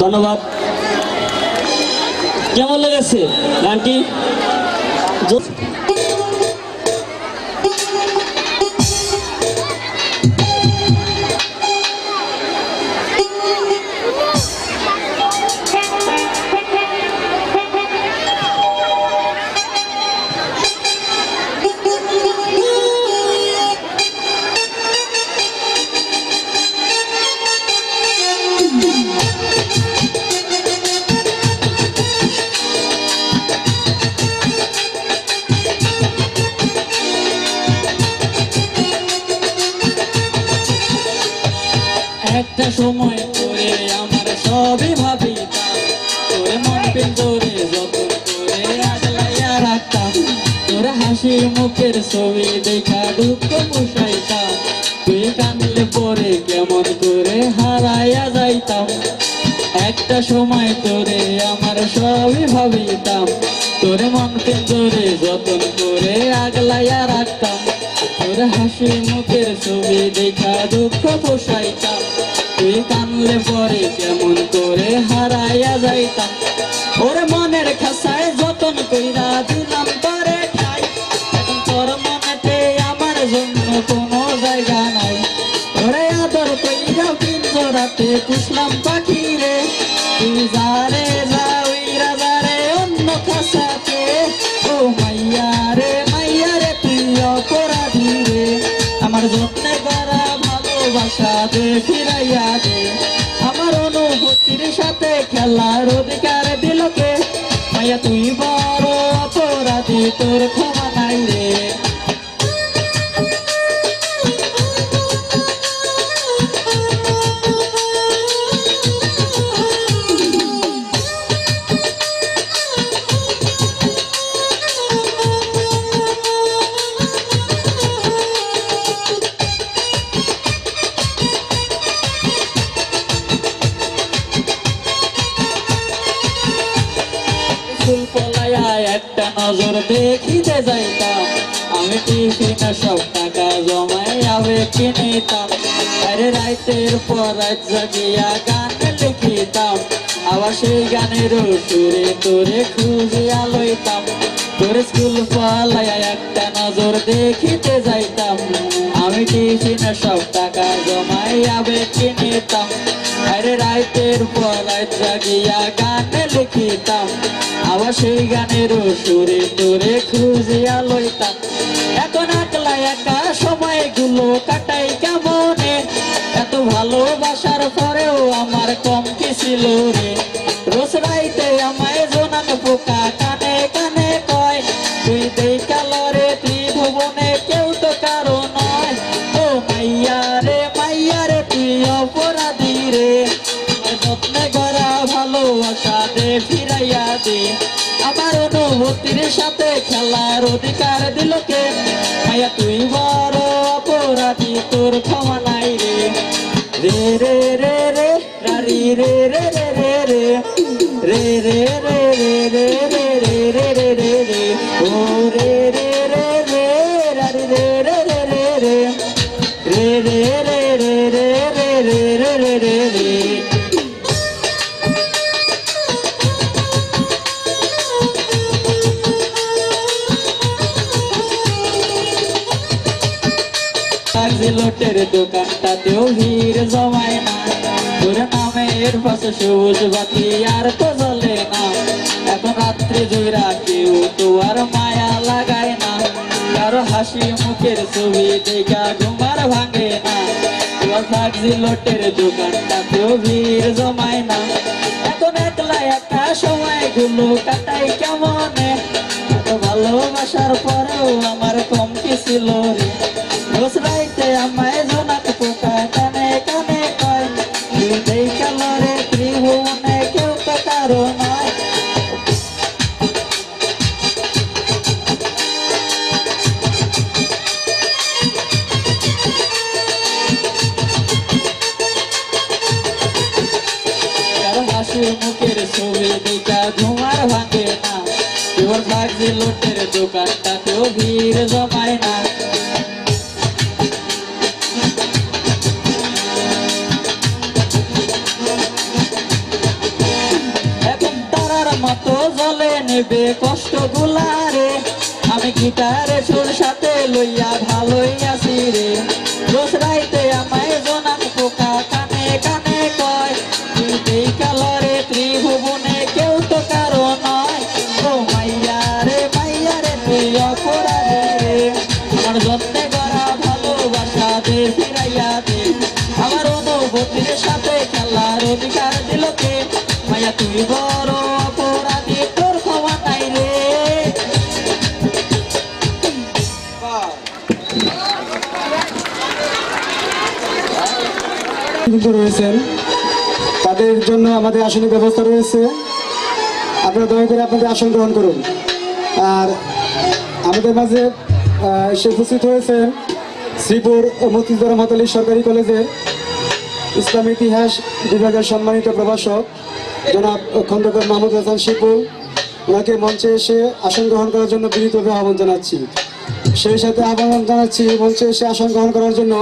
ধন্যবাদ। কেমন লেগেছে গানটি? একটা সময় করে আমার সবই ভাবিতাম, তোর মন পিঞ্জরে যতন করে আগলাইয়া রাখতাম, তোর হাসি মুখের ছবি দেখা দুঃখ মুছাইতাম, তুই কাঁদলে পরে কেমন করে হারাইয়া যাইতাম। একটা সময় তোরে আমার সবই ভাবিতাম, তোর মন পিঞ্জরে যতন করে আগলাইয়া রাখতাম, তোর হাসি মুখের ছবি দেখা দুঃখ পোষাইতাম, তুই কানলে পরে কেমন করে হারাইয়া যাইতাম। ওর মনের খাসায় যতন কইরা দিলাম তোরে ঠাই, এখন তোর মনেতে আমার জন্য কোনো জায়গা নাই। ওরে আদর কইরা পিঞ্জরাতে পুষলাম পাখি রে, তুই যারে যাইরা যারে অন্য খাসাতে, ও মাইয়া রে তুই অপরাধী রে, আমার যত্নে করা ভালোবাসা দে ফিরাইয়া দে, আমার অনুভূতির সাথে খেলার অধিকার দিলকে, মাইয়া তুই বড় অপরাধী, তোর ক্ষমা নাই রে। ফুল পলাইয়া একটা নজর দেখিতে যাইতাম, আমি টিফিনে সব টাকা জমাই আবে কিনিতাম, আরে রাইতের পর রাত জাগিয়া গান লিখিতাম, আবার সেই গানের সুরে তোরে খুঁজিয়া লইতাম, তোর স্কুল পলাইয়া একটা নজর দেখিতে যাইতাম, আমি টিফিনে সব টাকা জমাই আবে কিনিতাম, আরে রাইতের পর রাত জাগিয়া গান লিখিতাম, আবার সেই গানের সুরে তোরে খুঁজিয়া লইতাম। এখন একলা একা সময়গুলো কাটাই কেমনে, এত ভালোবাসার পরেও আমার কম কি ছিল রে, রোজ রাইতে আমায় জোনাক পোকা কানে কানে কয়, তুই দেখা লরে ত্রিভুবনে কেউ তো কারো নয়, ও মাইয়া রে তুই অপরাধী রে, যত্নে করা ভালোবাসা দে ফিরাইয়া দে, আমার অনুভূতির সাথে খেলার অধিকার দিলকে, মাইয়া তুই বড় অপরাধী, তোর ক্ষমা নাই রে। রে রে রে রে রারি রে রে রে রে রে রে রে রে রে রে রে রে রে রে রে ও রে রে রে রে রারি রে রে রে রে রে রে রে রে রে রে রে রে রে রে। লোটের দোকানটাতেও ভিড় জমায় না, তোর নামের পাশে সবুজ বাতি আর তো জ্বলে না, এখন রাত্রি জয়রা কেউ তো আর মায়া লাগায় না, কারো হাসি মুখের ছবি দেখা ঘুমার ভাঙে না, লোটের দোকানটাতেও ভিড় জমায় না, এখন একলা একা সময়গুলো কাটাই কেমনে, এত ভালোবাসার পরেও আমার কম কি ছিল রে, রোজ রাইতে আমায় জোনাক পোকা কানে কানে কয়, তুই দেখা লরে ত্রিভুবনে কেউ তো কারো নয়। কারো হাসির মুখের ছবি দেখা ঘুমার ভাঙে না, তোর ভাগজি লোটের দোকানটাতেও ভিড় জমায় না। নেবে কষ্ট গুলারে আমি গিটারে সুর সাথে লইয়া ভালোই আছি রে রোজ রাইতে আমায় জোনাক পোকা কানে কানে কয় তুই দেই কালারে ত্রিভুবনে কেউ তো কারো নয় ও মাইয়া রে তুই অপরাধী রে আমার যত্নে গড়া ভালোবাসা দে ফিরাইয়া দে আমার অনুভূতির সাথে খেলার অধিকার দিল কে মাইয়া তুই বড় অপরাধী তোর ক্ষমা নাই রে কিন্তু রয়েছেন তাদের জন্য আমাদের আসনের ব্যবস্থা রয়েছে আপনারা দয়া করে আপনাদের আসন গ্রহণ করুন আর আমাদের মাঝে এসে উপস্থিত হয়েছেন শ্রীপুর মতিউর রহমত আলী সরকারি কলেজের ইসলামী ইতিহাস বিভাগের সম্মানিত প্রভাষক জনাব খন্দকার মাহমুদ হাসান শিপুর ওনাকে মঞ্চে এসে আসন গ্রহণ করার জন্য বিনীতভাবে আহ্বান জানাচ্ছি সেই সাথে আহ্বান জানাচ্ছি মঞ্চে এসে আসন গ্রহণ করার জন্য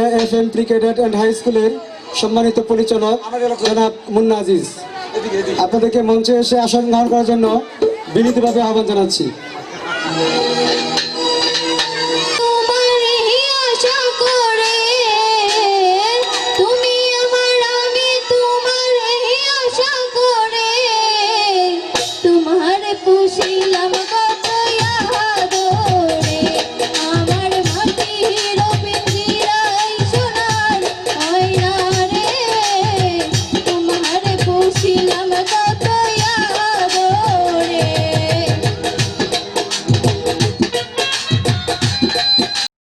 AFM pre cadet and high স্কুলের সম্মানিত পরিচালক জনাব মুন্না আজিজ আপনাদেরকে মঞ্চে এসে আসন গ্রহণ করার জন্য বিনীতভাবে আহ্বান জানাচ্ছি।